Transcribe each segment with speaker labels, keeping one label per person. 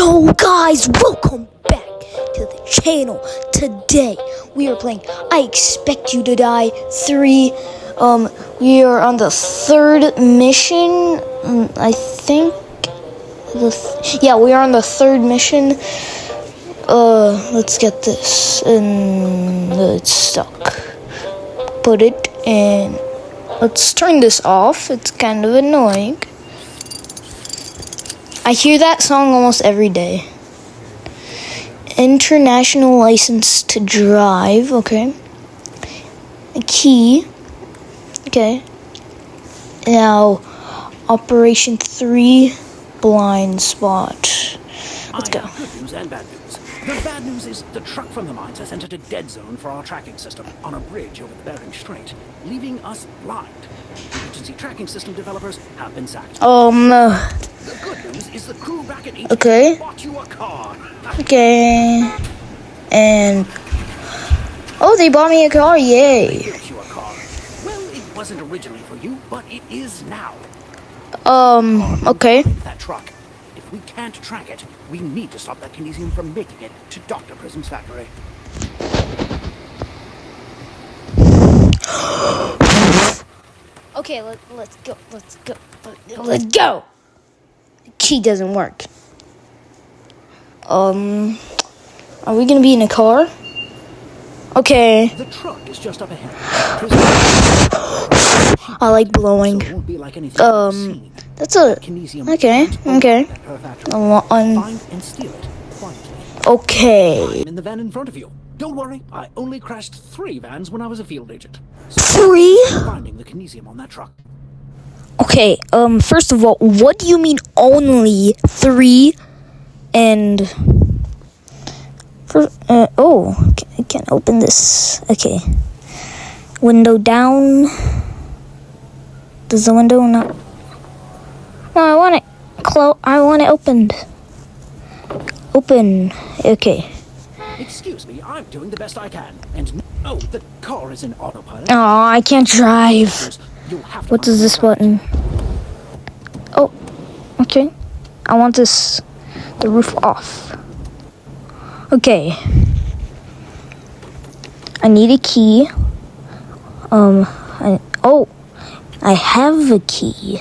Speaker 1: Yo guys, welcome back to the channel. Today we are playing I Expect You to Die 3. We are on the third mission. I think yeah, we are on the third mission. Let's get this, and it's stuck. Put it in. Let's turn this off. It's kind of annoying. I hear that song almost every day. International license to drive. Okay. A key. Okay. Now, Operation 3 blind spot. Let's go.
Speaker 2: I have good news and bad news. The bad news is the truck from the mines has entered a dead zone for our tracking system on a bridge over the Bering Strait, leaving us blind. Emergency tracking system developers have been sacked. The good news is the crew back at HQ bought you a car.
Speaker 1: Okay. And they bought me a car. Yay.
Speaker 2: They built you a car. Well, it wasn't originally for you, but it is now.
Speaker 1: Okay.
Speaker 2: That truck. If we can't track it, we need to stop that Kinesium from making it to Dr. Prism's factory.
Speaker 1: Okay, let's go. Let's go. The key doesn't work. Are we gonna be in a car? Okay.
Speaker 2: The truck is just up ahead.
Speaker 1: I like blowing.
Speaker 2: So it won't be like anything
Speaker 1: That's a
Speaker 2: Kinesium.
Speaker 1: Okay.
Speaker 2: Find and steal it quietly.
Speaker 1: Okay.
Speaker 2: I'm in the van in front of you. Don't worry, I only crashed 3 vans when I was a field agent. So
Speaker 1: 3?
Speaker 2: finding the Kinesium on that truck.
Speaker 1: Okay. First of all, what do you mean only 3? And I can't open this. Okay. Window down. Does the window not? No, I want it close. I want it opened. Open. Okay.
Speaker 2: Excuse me, I'm doing the best I can. And no, the car is in autopilot.
Speaker 1: Oh, I can't drive. What is this button? Oh, okay. I want the roof off. Okay. I need a key. I have a key.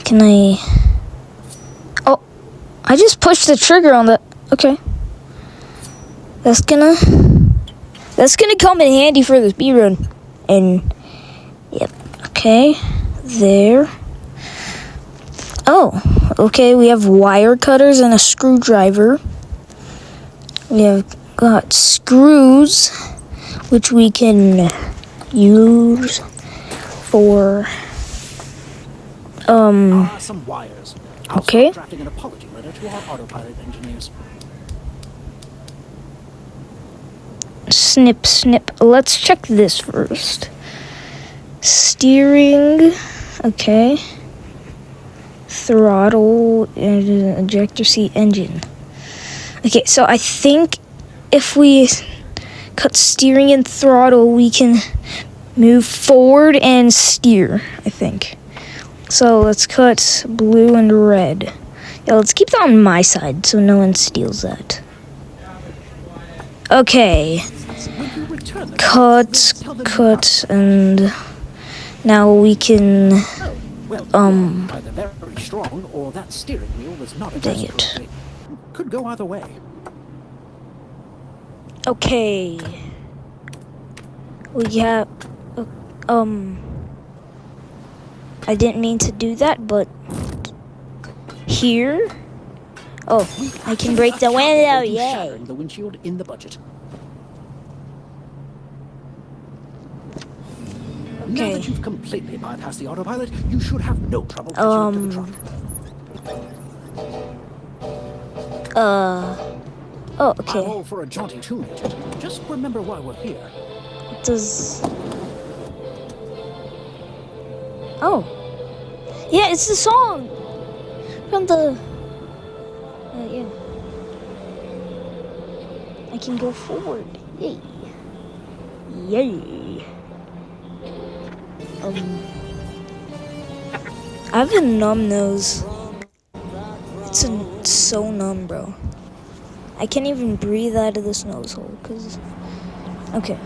Speaker 1: Can I? Oh, I just pushed the trigger on the. Okay. That's gonna come in handy for the speed run. And yep. Okay. There. Oh, okay. We have wire cutters and a screwdriver. We have got screws, which we can use for
Speaker 2: some wires.
Speaker 1: Okay.
Speaker 2: Drafting an apology letter to our autopilot engineers.
Speaker 1: Snip, snip. Let's check this first. Steering. Okay. Throttle, ejector seat, engine. Okay, so I think if we cut steering and throttle, we can move forward and steer, I think. So let's cut blue and red. Yeah, let's keep that on my side so no one steals that. Okay. Cut, and now we can,
Speaker 2: Either very strong or that steering wheel was not
Speaker 1: dang it.
Speaker 2: Could go either way.
Speaker 1: Okay. We have, I didn't mean to do that, but here. Oh, I can break the window, yay.
Speaker 2: Shattering the windshield in the budget.
Speaker 1: Okay.
Speaker 2: Now that you've completely bypassed the autopilot, you should have no trouble catching up to the truck.
Speaker 1: Oh, okay.
Speaker 2: I'm all for a jaunty tune, agent. Just remember why we're here.
Speaker 1: Oh. Yeah, it's the song from the. Yeah. I can go forward. Yay. Yay. I have a numb nose. it's so numb, bro. I can't even breathe out of this nose hole, cause... Okay.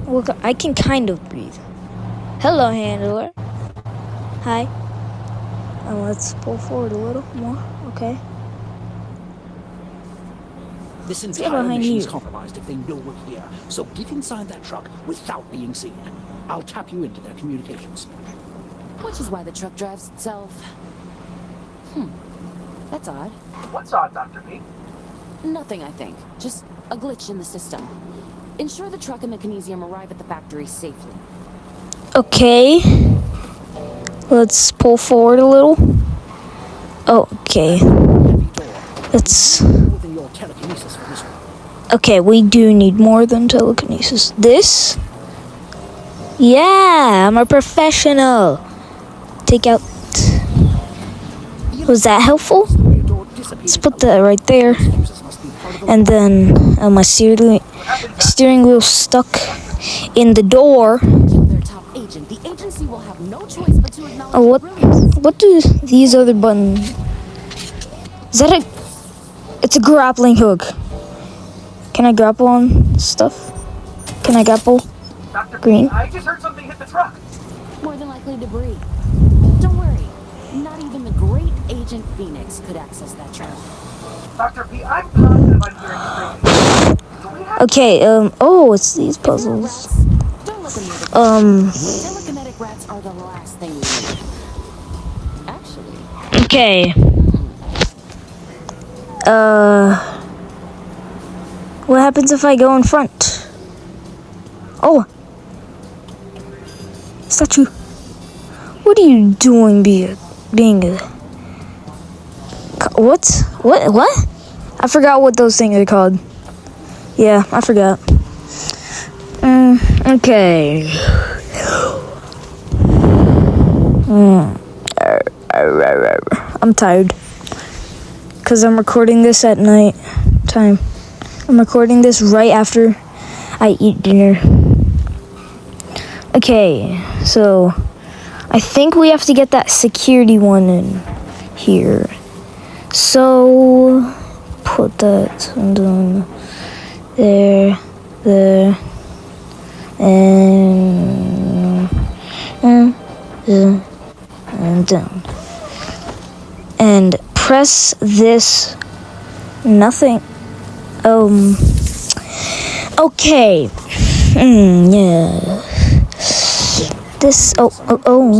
Speaker 1: Look, I can kind of breathe. Hello, handler. Hi. Let's pull forward a little more. Okay.
Speaker 2: This
Speaker 1: get
Speaker 2: entire
Speaker 1: behind
Speaker 2: mission is
Speaker 1: you.
Speaker 2: compromised if they know we're here. So get inside that truck without being seen. I'll tap you into their communications.
Speaker 3: Which is why the truck drives itself. That's odd.
Speaker 2: What's odd, Dr. P?
Speaker 3: Nothing, I think. Just a glitch in the system. Ensure the truck and the kinesium arrive at the factory safely.
Speaker 1: Okay. Let's pull forward a little. Okay.
Speaker 2: Heavy door.
Speaker 1: Let's...
Speaker 2: More than your telekinesis for this one.
Speaker 1: Okay, we do need more than telekinesis. This? Yeah, I'm a professional. Take out... Was that helpful?
Speaker 2: Your door disappeared.
Speaker 1: Let's put that right there.
Speaker 2: Users must be part of the
Speaker 1: And then my steering wheel stuck in the door.
Speaker 3: Kill their top agent. The agency will have no choice but to acknowledge
Speaker 1: Oh,
Speaker 3: the brilliance.
Speaker 1: what do these other buttons... Is that a... It's a grappling hook. Can I grapple on stuff? Can I grapple?
Speaker 4: Dr.
Speaker 1: Green?
Speaker 4: P, I just heard something hit the truck.
Speaker 3: More than likely debris. Don't worry. Not even the great Agent Phoenix could access that truck.
Speaker 4: Dr. P, I'm positive I'm hearing screaming. Do we have
Speaker 1: Okay, oh, it's these
Speaker 3: If you're
Speaker 1: puzzles.
Speaker 3: rats, don't let them near the telekinetic rats are the last thing we need. Actually,
Speaker 1: Okay. What happens if I go in front? Oh. Statue. What are you doing being a... What? What? I forgot what those things are called. Yeah, I forgot. Okay. I'm tired. Because I'm recording this at night time. I'm recording this right after I eat dinner. Okay, so I think we have to get that security one in here. So put that down there, and down. And press this. Nothing. Okay. Yeah. This. Oh.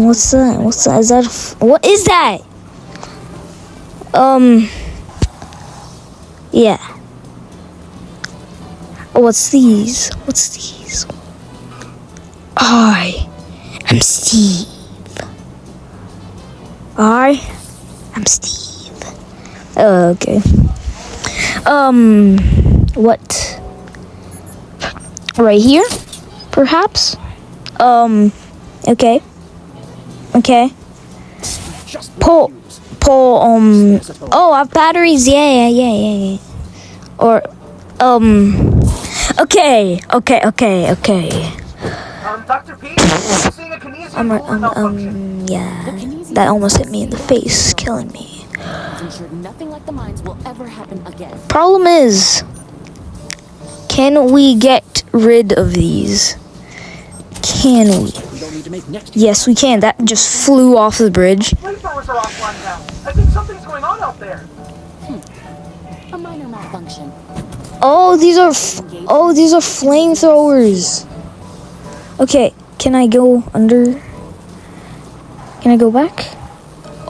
Speaker 1: What's that? What's that? Is that? What is that? Yeah. Oh, what's these? What's these? I am Steve. I am Steve. Okay. What? Right here? Perhaps? Okay. Okay.
Speaker 2: Just
Speaker 1: Pull, oh, I have batteries, yeah. Or, okay.
Speaker 4: Dr. P, I'm seeing a kinesium core malfunction.
Speaker 1: Yeah. That almost hit me in the face, killing me.
Speaker 3: ensure nothing like the mines will ever happen again.
Speaker 1: Problem is, can we get rid of these? Can we?
Speaker 2: we don't need to make next
Speaker 1: Yes, we can. That just flew off the bridge.
Speaker 4: Flamethrowers are offline now. I think something's going on out there.
Speaker 3: A minor malfunction.
Speaker 1: Oh, these are flamethrowers. Okay, can I go under? Can I go back?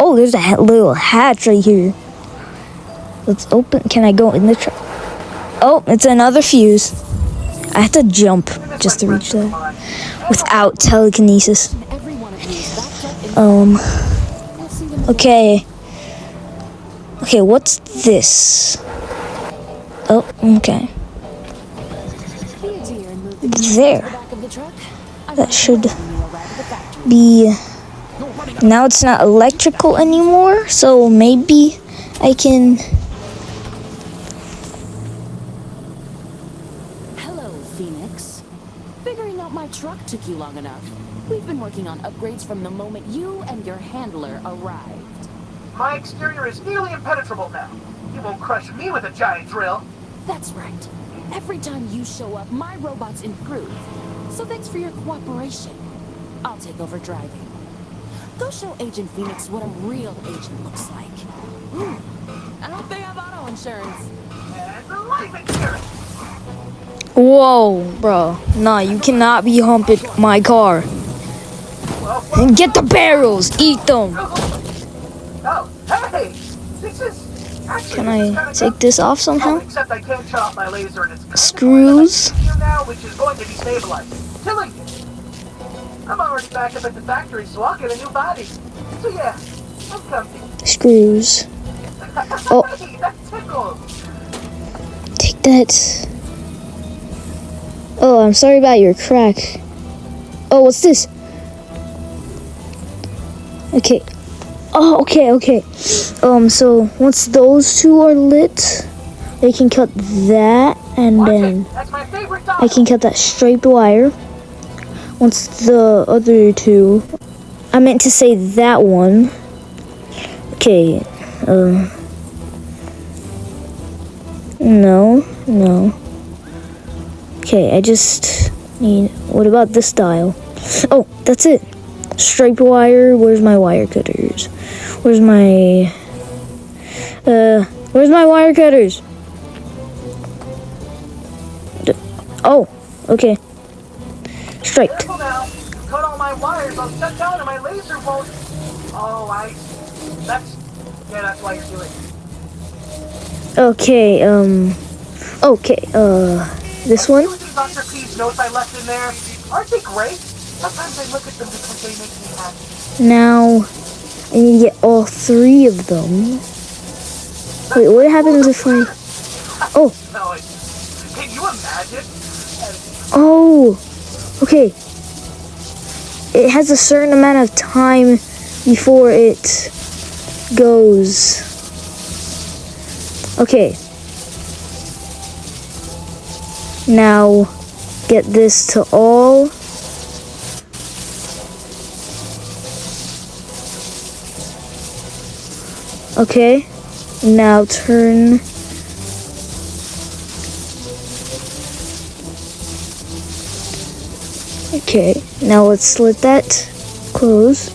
Speaker 1: Oh, there's a little hatch right here. Let's open. Can I go in the truck? Oh, it's another fuse. I have to jump just to reach that without telekinesis.
Speaker 3: Every one of you is backed up in We'll see them
Speaker 1: Okay. Okay, what's this? Oh, okay.
Speaker 3: Be a dear and move the
Speaker 1: There.
Speaker 3: back of the truck.
Speaker 1: That should
Speaker 3: When you arrive at the factory.
Speaker 1: be... Now it's not electrical anymore, so maybe I can...
Speaker 3: Hello, Phoenix. Figuring out my truck took you long enough. We've been working on upgrades from the moment you and your handler arrived.
Speaker 4: My exterior is nearly impenetrable now. You won't crush me with a giant drill.
Speaker 3: That's right. Every time you show up, my robots improve. So thanks for your cooperation. I'll take over driving. Go show Agent Phoenix what a real agent looks like. Ooh, I hope they have auto insurance.
Speaker 4: And the life insurance.
Speaker 1: Whoa, bro. Nah, you cannot be humping my car. And get the barrels. Eat them.
Speaker 4: Oh, hey! This is actually
Speaker 1: Can
Speaker 4: this is
Speaker 1: I
Speaker 4: kinda
Speaker 1: take
Speaker 4: good.
Speaker 1: this off somehow?
Speaker 4: Oh, except I can't shut off my laser and it's kind of
Speaker 1: Screws.
Speaker 4: here now, which is going to be stabilized. Killing me. I'm already back up at the factory, so I'll get a new body. So yeah, I'm comfy.
Speaker 1: Screws. Oh.
Speaker 4: Hey, that tickles.
Speaker 1: Take that. Oh, I'm sorry about your crack. Oh, what's this? Okay. Oh, okay. So once those two are lit, they can cut that, and
Speaker 4: Watch
Speaker 1: then
Speaker 4: it. That's my favorite dog.
Speaker 1: I can cut that striped wire. Once the other two, I meant to say that one. Okay. No. Okay, I just need. What about this dial? Oh, that's it. Striped wire. Where's my wire cutters? Where's my wire cutters? Oh, okay. Striped.
Speaker 4: Careful now. Cut all my wires. I'll shut down and my laser won't. Oh, that's why you're doing it.
Speaker 1: Okay, this one?
Speaker 4: Using Dr. P's notes I left in there, aren't they great? Sometimes I look at them because they make me happy.
Speaker 1: Now, I need to get all three of them. Wait, what happens if I... Oh,
Speaker 4: No, can you imagine?
Speaker 1: oh, okay. It has a certain amount of time before it goes. Okay. Now, get this to all. Okay. Now turn. Okay. Now let's let that close.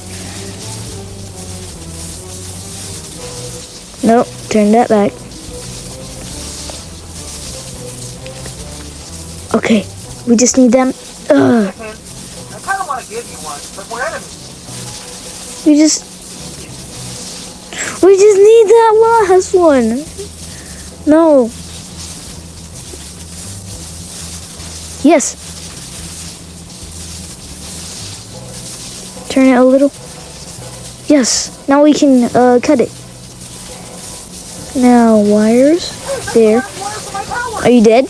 Speaker 1: Nope. Turn that back. Okay, we just need them.
Speaker 4: I kind of want to give you one, but we're enemies.
Speaker 1: We just need that last one. No. Yes. Turn it a little. Yes. Now we can cut it. Now wires. There.
Speaker 4: Where's my power?
Speaker 1: Are you dead?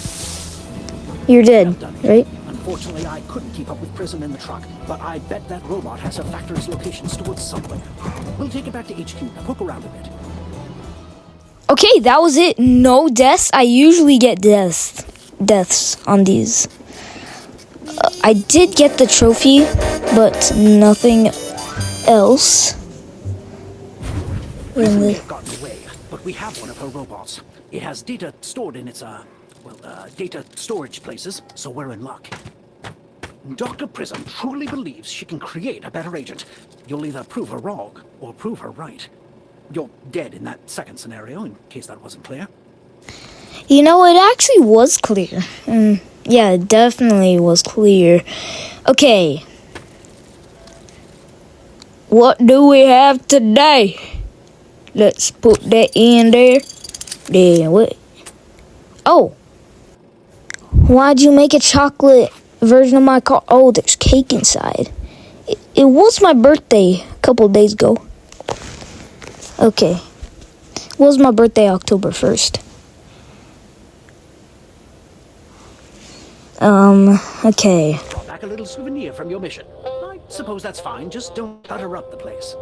Speaker 1: You're dead,
Speaker 2: Well done,
Speaker 1: right?
Speaker 2: Unfortunately, I couldn't keep up with Prism in the truck, but I bet that robot has her factory's location stored somewhere. We'll take it back to HQ and poke around a bit.
Speaker 1: Okay, that was it. No deaths. I usually get deaths on these. I did get the trophy, but nothing else.
Speaker 2: Prism may have gotten away, but we have one of her robots. It has data stored in its, data storage places, so we're in luck. Dr. Prism truly believes she can create a better agent. You'll either prove her wrong, or prove her right. You're dead in that second scenario, in case that wasn't clear.
Speaker 1: You know, it actually was clear. Yeah, it definitely was clear. Okay. What do we have today? Let's put that in there. Then what? Oh. Why'd you make a chocolate version of my car? Oh, there's cake inside. It was my birthday a couple of days ago. Okay. It was my birthday October 1st. Okay.
Speaker 2: Brought back a little souvenir from your mission. I suppose that's fine, just don't clutter up the place.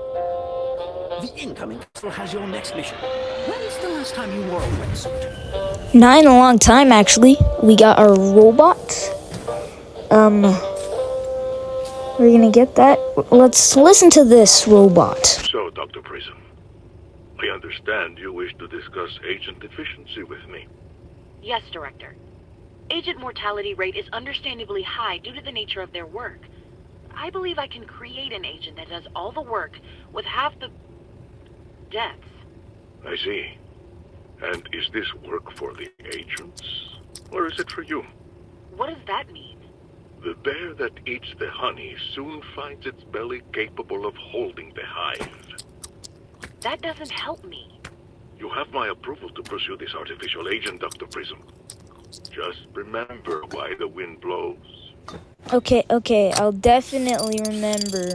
Speaker 2: The incoming capsule has your next mission. When's the last time you wore a wetsuit?
Speaker 1: Not in a long time, actually. We got our robot. We're gonna get that. Let's listen to this robot.
Speaker 5: So, Dr. Prism, I understand you wish to discuss agent efficiency with me.
Speaker 6: Yes, Director. Agent mortality rate is understandably high due to the nature of their work. I believe I can create an agent that does all the work with half the deaths.
Speaker 5: I see. And is this work for the agents, or is it for you?
Speaker 6: What does that mean?
Speaker 5: The bear that eats the honey soon finds its belly capable of holding the hive.
Speaker 6: That doesn't help me.
Speaker 5: You have my approval to pursue this artificial agent, Dr. Prism. Just remember why the wind blows.
Speaker 1: Okay, I'll definitely remember.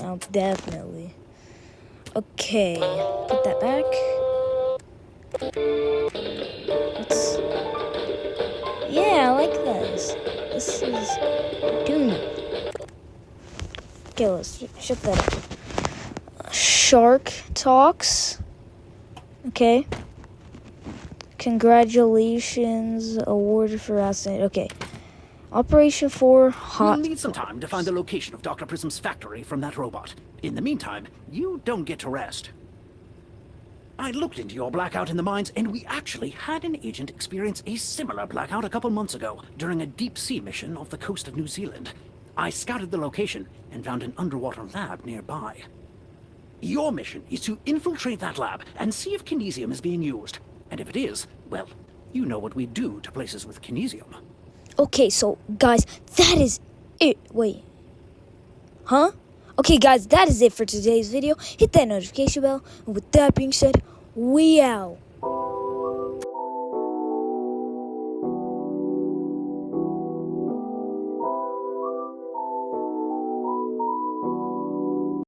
Speaker 1: I'll definitely. Okay, put that back. Yeah, I like this. This is doing it. Okay, let's shut that up. Shark Talks. Okay. Congratulations, awarded for outstanding. Okay. Operation 4 Hot.
Speaker 2: We'll need some time to find the location of Dr. Prism's factory from that robot. In the meantime, you don't get to rest. I looked into your blackout in the mines, and we actually had an agent experience a similar blackout a couple months ago during a deep-sea mission off the coast of New Zealand. I scouted the location and found an underwater lab nearby. Your mission is to infiltrate that lab and see if Kinesium is being used. And if it is, well, you know what we do to places with Kinesium.
Speaker 1: Okay, so guys, that is it. Wait. Huh? Okay, guys, that is it for today's video. Hit that notification bell. And with that being said, we out.